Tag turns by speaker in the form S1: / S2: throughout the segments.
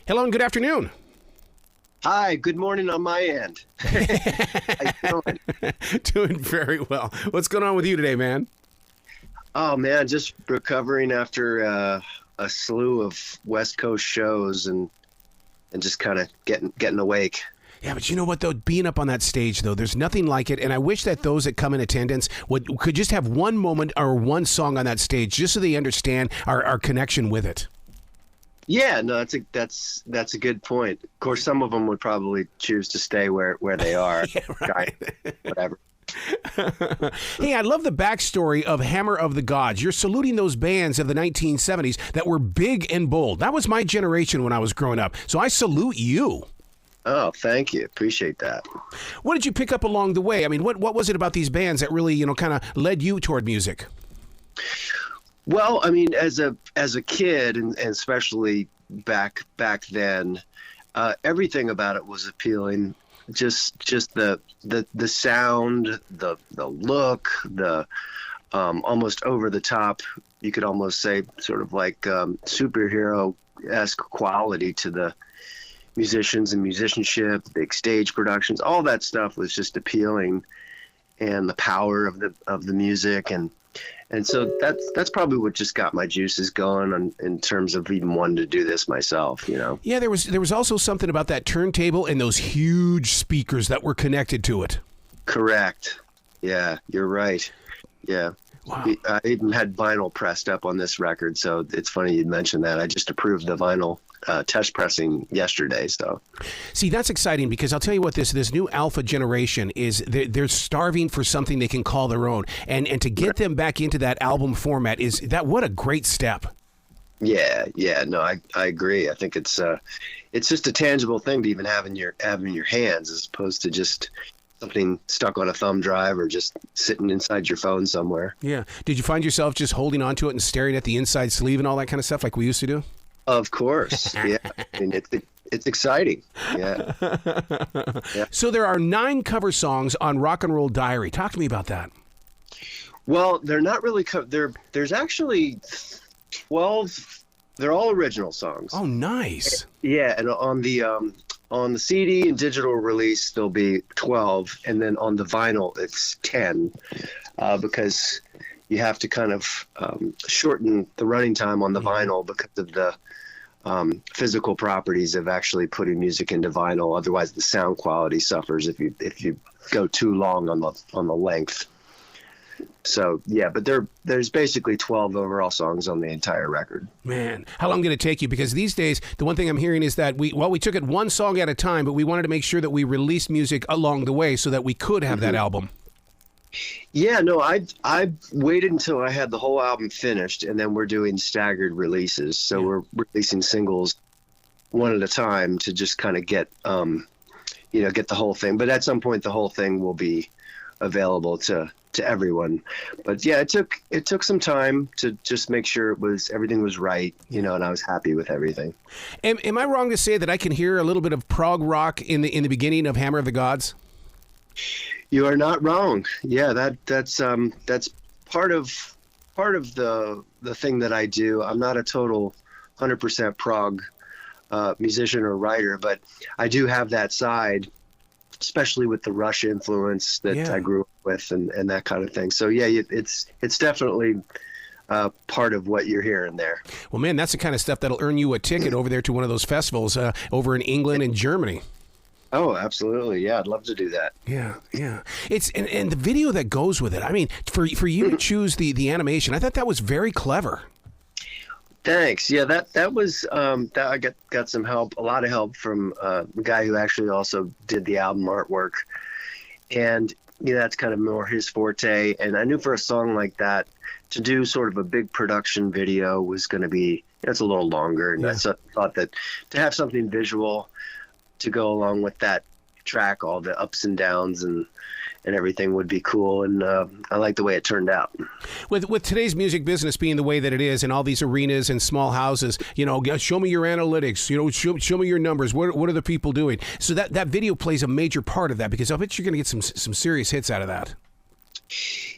S1: Hello and good afternoon.
S2: Hi, good morning on my end. How you doing?
S1: Doing very well. What's going on with you today, man?
S2: Oh man, just recovering after a slew of West Coast shows and just kind of getting awake.
S1: Yeah, but you know what, though? Being up on that stage, though, there's nothing like it. And I wish that those that come in attendance could just have one moment or one song on that stage just so they understand our connection with it.
S2: Yeah, no, that's a good point. Of course, some of them would probably choose to stay where they are.
S1: Yeah, right.
S2: Whatever.
S1: Hey, I love the backstory of Hammer of the Gods. You're saluting those bands of the 1970s that were big and bold. That was my generation when I was growing up. So I salute you.
S2: Oh, thank you. Appreciate that.
S1: What did you pick up along the way? I mean, what was it about these bands that really, kind of led you toward music?
S2: Well, I mean, as a kid, and especially back then, everything about it was appealing. Just the sound, the look, the almost over the top. You could almost say sort of like superhero-esque quality to the musicians and musicianship, big stage productions. All that stuff was just appealing, and the power of the music and so that's probably what just got my juices going in terms of even wanting to do this myself, you know.
S1: Yeah, there was also something about that turntable and those huge speakers that were connected to it.
S2: Correct. Yeah, you're right. Yeah.
S1: Wow.
S2: I even had vinyl pressed up on this record, so it's funny you'd mention that. I just approved the vinyl test pressing yesterday. So,
S1: see, that's exciting because I'll tell you what, this new alpha generation is, they're starving for something they can call their own, and to get them back into that album format what a great step.
S2: Yeah, no, I agree. I think it's just a tangible thing to even have in your hands, as opposed to just something stuck on a thumb drive or just sitting inside your phone somewhere.
S1: Yeah. Did you find yourself just holding on to it and staring at the inside sleeve and all that kind of stuff like we used to do?
S2: Of course. Yeah. I mean, it's exciting. Yeah.
S1: So there are 9 cover songs on Rock and Roll Diary. Talk to me about that.
S2: Well, they're not really there's actually 12. They're all original songs.
S1: Oh, nice.
S2: Yeah, and on the CD and digital release, there'll be 12, and then on the vinyl, it's 10, because you have to kind of shorten the running time on the vinyl because of the physical properties of actually putting music into vinyl. Otherwise, the sound quality suffers if you go too long on the length. So, yeah, but there's basically 12 overall songs on the entire record.
S1: Man, how long did it take you? Because these days, the one thing I'm hearing is that we took it one song at a time, but we wanted to make sure that we released music along the way so that we could have that album.
S2: Yeah, no, I waited until I had the whole album finished, and then we're doing staggered releases. So we're releasing singles one at a time to just kind of get the whole thing. But at some point, the whole thing will be available to everyone. But yeah, it took some time to just make sure everything was right, and I was happy with everything.
S1: Am I wrong to say that I can hear a little bit of prog rock in the beginning of Hammer of the Gods?
S2: You are not wrong. Yeah, that's part of the thing that I do. I'm not a total 100% prog musician or writer, but I do have that side, especially with the Rush influence that I grew up with and that kind of thing. So yeah, it's definitely part of what you're hearing there.
S1: Well, man, that's the kind of stuff that'll earn you a ticket over there to one of those festivals over in England and Germany.
S2: Oh, absolutely. Yeah, I'd love to do that.
S1: Yeah. It's and the video that goes with it. I mean, for you to choose the animation, I thought that was very clever.
S2: Thanks. Yeah, that was that I got some help, a lot of help from the guy who actually also did the album artwork, and that's kind of more his forte. And I knew for a song like that, to do sort of a big production video was going to be it's a little longer, and I thought that to have something visual to go along with that track, all the ups and downs and everything would be cool, and I like the way it turned out.
S1: With today's music business being the way that it is, and all these arenas and small houses, show me your analytics, show me your numbers. What are the people doing? So that video plays a major part of that, because I bet you're going to get some serious hits out of that.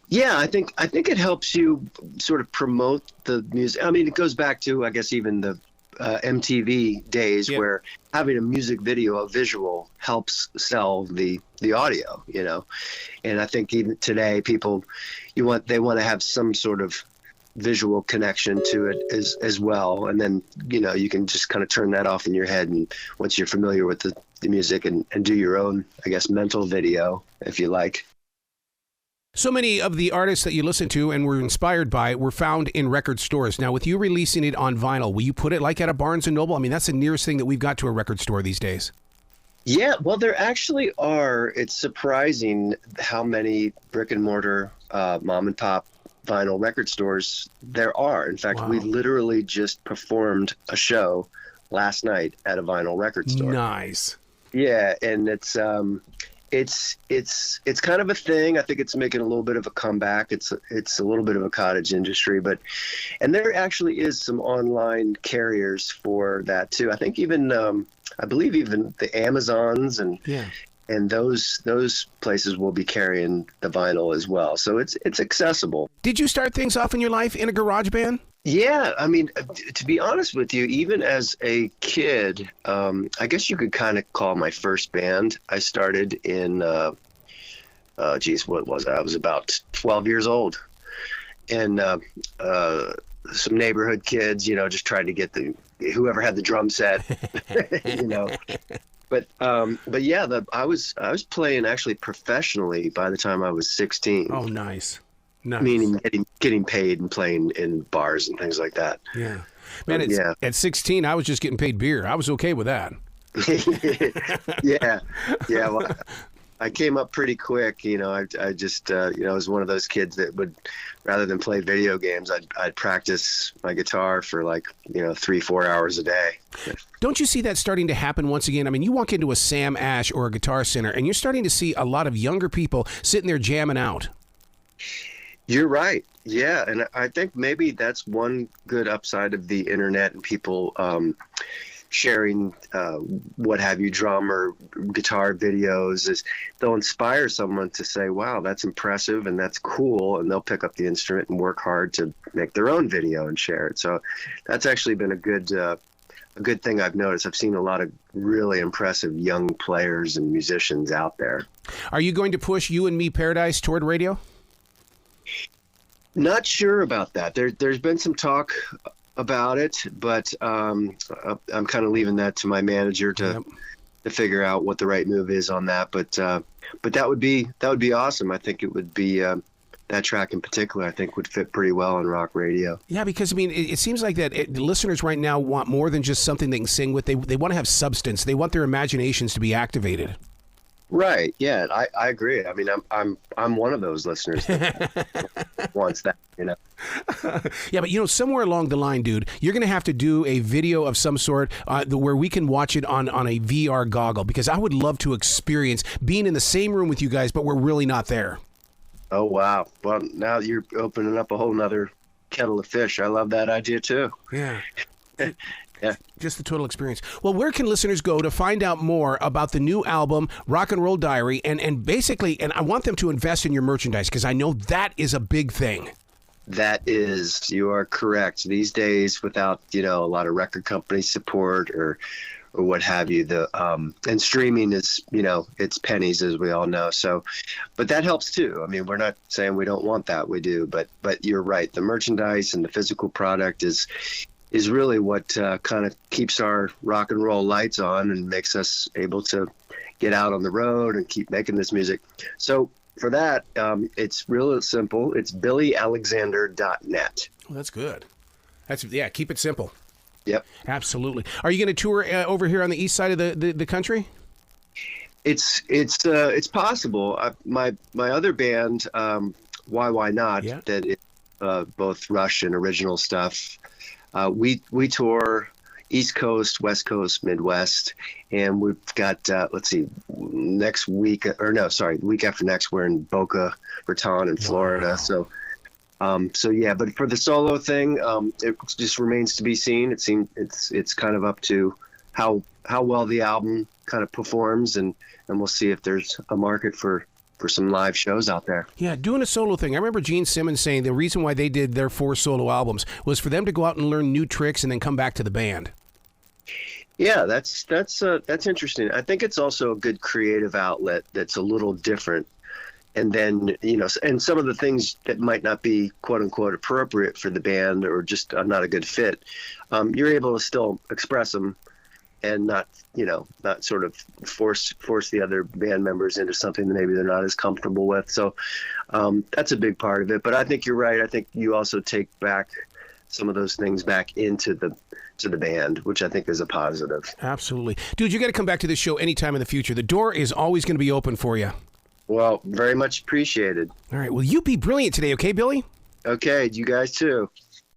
S2: Yeah, I think it helps you sort of promote the music. I mean, it goes back to, I guess, even the MTV days
S1: Yeah.
S2: where having a music video, a visual, helps sell the audio, you know. And I think even today, people they want to have some sort of visual connection to it as well, and then you can just kind of turn that off in your head, and once you're familiar with the music, and do your own, I guess, mental video, if you like.
S1: So many of the artists that you listen to and were inspired by were found in record stores. Now, with you releasing it on vinyl, will you put it like at a Barnes & Noble? I mean, that's the nearest thing that we've got to a record store these days.
S2: Yeah, well, there actually are. It's surprising how many brick and mortar mom and pop vinyl record stores there are. In fact,
S1: Wow.
S2: we literally just performed a show last night at a vinyl record store.
S1: Nice.
S2: Yeah, and it's kind of a thing. I think it's making a little bit of a comeback. It's a little bit of a cottage industry, and there actually is some online carriers for that too. I think even I believe even the Amazons and those places will be carrying the vinyl as well. So it's accessible.
S1: Did you start things off in your life in a garage band?
S2: Yeah, I mean, to be honest with you, even as a kid, I guess you could kind of call my first band. I started in, what was I? I was about 12 years old, and some neighborhood kids, just tried to get whoever had the drum set, But yeah, I was playing actually professionally by the time I was 16.
S1: Oh, nice. Nice.
S2: Meaning getting paid and playing in bars and things like that.
S1: Yeah. Man, at 16, I was just getting paid beer. I was okay with that.
S2: Yeah. Well, I came up pretty quick. I just, was one of those kids that would, rather than play video games, I'd practice my guitar for 3-4 hours a day.
S1: Don't you see that starting to happen once again? I mean, you walk into a Sam Ash or a Guitar Center, and you're starting to see a lot of younger people sitting there jamming out.
S2: You're right. Yeah. And I think maybe that's one good upside of the internet and people sharing what have you, drum or guitar videos, is they'll inspire someone to say, wow, that's impressive and that's cool. And they'll pick up the instrument and work hard to make their own video and share it. So that's actually been a good thing I've noticed. I've seen a lot of really impressive young players and musicians out there. Are
S1: you going to push You and Me Paradise toward radio?
S2: Not sure about that. There's been some talk about it, but I'm kind of leaving that to my manager to figure out what the right move is on that. But that would be awesome. I think it would be that track in particular. I think would fit pretty well on rock radio. Yeah,
S1: because I mean, it seems like that the listeners right now want more than just something they can sing with. They want to have substance. They want their imaginations to be activated.
S2: Right. Yeah, I agree. I mean, I'm one of those listeners that wants that,
S1: Yeah, but somewhere along the line, dude, you're going to have to do a video of some sort where we can watch it on a VR goggle, because I would love to experience being in the same room with you guys, but we're really not there.
S2: Oh, wow. Well, now you're opening up a whole nother kettle of fish. I love that idea too.
S1: Yeah.
S2: Yeah.
S1: Just the total experience. Well, where can listeners go to find out more about the new album, Rock and Roll Diary, and basically, and I want them to invest in your merchandise, because I know that is a big thing.
S2: You are correct. These days, without, a lot of record company support or what have you, and streaming is, it's pennies, as we all know. So, but that helps too. I mean, we're not saying we don't want that. We do, but you're right. The merchandise and the physical product is really what kind of keeps our rock and roll lights on and makes us able to get out on the road and keep making this music. So for that, it's real simple. It's billyalexander.net.
S1: Well, that's good. Keep it simple.
S2: Yep.
S1: Absolutely. Are you going to tour over here on the east side of the country?
S2: It's possible. My other band, YYNOT, that is both Rush and original stuff, we tour East Coast, West Coast, Midwest, and we've got next week, week after next, we're in Boca Raton in Florida. Wow. So yeah, but for the solo thing, it just remains to be seen. It's kind of up to how well the album kind of performs, and we'll see if there's a market for some live shows out there.
S1: Yeah, doing a solo thing. I remember Gene Simmons saying the reason why they did their 4 solo albums was for them to go out and learn new tricks and then come back to the band.
S2: Yeah, that's interesting. I think it's also a good creative outlet that's a little different. And then, and some of the things that might not be quote unquote appropriate for the band or just not a good fit, you're able to still express them and not sort of force the other band members into something that maybe they're not as comfortable with. So that's a big part of it. But I think you're right. I think you also take back some of those things back into the band, which I think is a positive.
S1: Absolutely. Dude, you got to come back to this show anytime in the future. The door is always going to be open for you.
S2: Well, very much appreciated.
S1: All right. Well, you be brilliant today, okay, Billy?
S2: Okay, you guys too.